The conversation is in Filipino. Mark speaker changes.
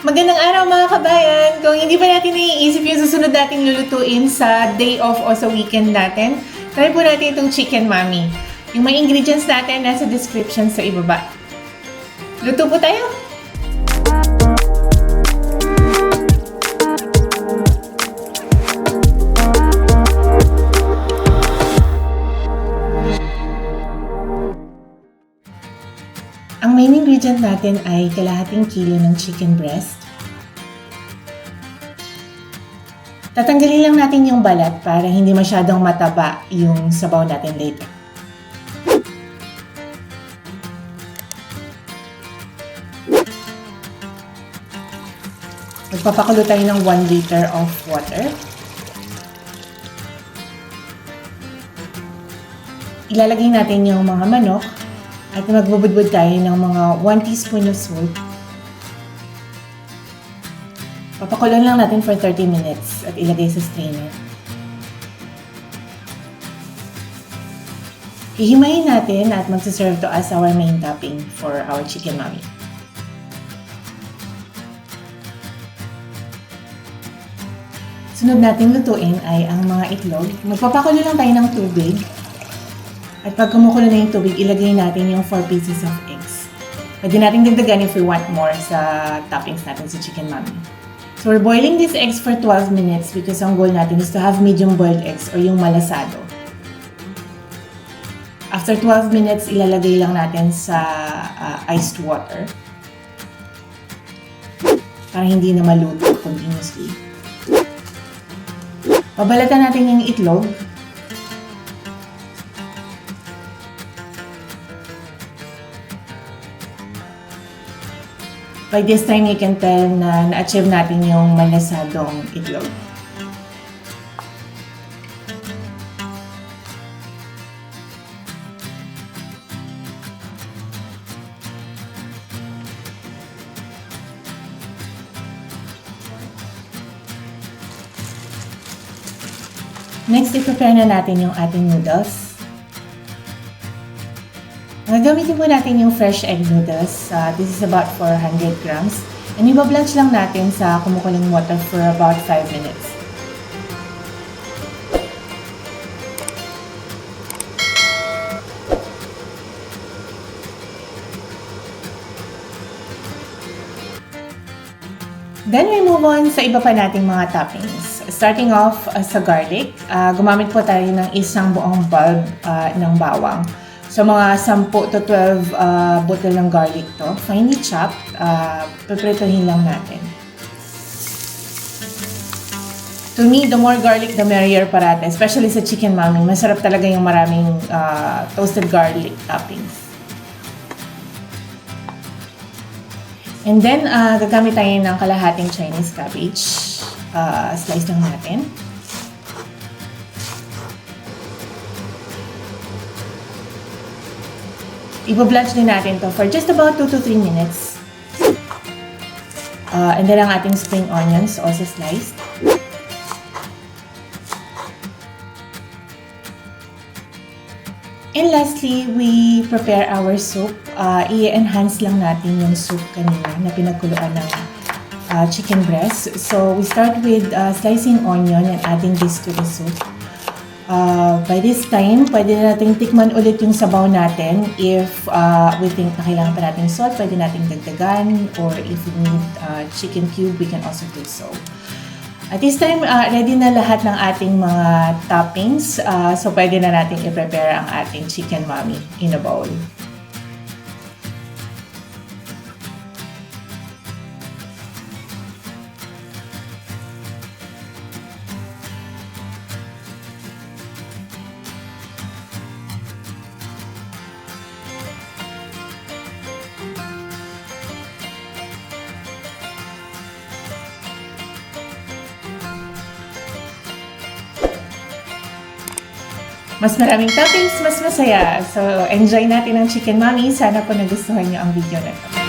Speaker 1: Magandang araw mga kabayan! Kung hindi pa natin naiisip yung susunod nating lulutuin sa day off o sa weekend natin, try po natin itong Chicken Mami. Yung mga ingredients natin nasa description sa ibaba. Luto po tayo! Ang main ingredient natin ay kalahating kilo ng chicken breast. Tatanggalin lang natin yung balat para hindi masyadong mataba yung sabaw natin later. Magpapakulo tayo ng 1 liter of water. Ilalagay natin yung mga manok. At magbubudbud tayo ng mga 1 teaspoon of salt. Papakuloan lang natin for 30 minutes at ilagay sa strainer. Hihimayin natin at magsaserve to as our main topping for our Chicken Mami. Sunod natin lutuin ay ang mga itlog. Magpapakulo lang tayo ng tubig. At pag kumukulo na yung tubig, ilagay natin yung 4 pieces of eggs. Pwede natin dagdagan if we want more sa toppings natin sa Chicken Mami. So we're boiling these eggs for 12 minutes because ang goal natin is to have medium boiled eggs or yung malasado. After 12 minutes, ilalagay lang natin sa iced water para hindi na maluto continuously. Babalatan natin yung itlog. By this time, you can tell na na-achieve natin yung malasadong itlog. Next, i-prepare na natin yung ating noodles. Gagamitin po natin yung fresh egg noodles. This is about 400 grams. And ibablanch lang natin sa kumukulong water for about 5 minutes. Then we move on sa iba pa nating mga toppings. Starting off sa garlic, gumamit po tayo ng isang buong bulb ng bawang. So, mga 10 to 12 bottle ng garlic to. Finely chopped. Pipritohin lang natin. To me, the more garlic, the merrier parate. Especially sa Chicken Mami. Masarap talaga yung maraming toasted garlic toppings. And then, gagamit tayo ng kalahating Chinese cabbage. Slice lang natin. Ibo-blanch din natin to for just about 2 to 3 minutes. And then ang ating spring onions, also sliced. And lastly, we prepare our soup. I-enhance lang natin yung soup kanina na pinagkuluan ng chicken breast. So, we start with slicing onion and adding this to the soup. By this time, pwede na natin tikman ulit yung sabaw natin. If we think na kailangan pa natin salt, pwede natin dagdagan. Or if we need chicken cube, we can also do so. At this time, ready na lahat ng ating mga toppings. So, pwede na natin i-prepare ang ating Chicken Mami in a bowl. Mas maraming toppings, mas masaya. So, enjoy natin ang Chicken Mami. Sana po nagustuhan niyo ang video na ito.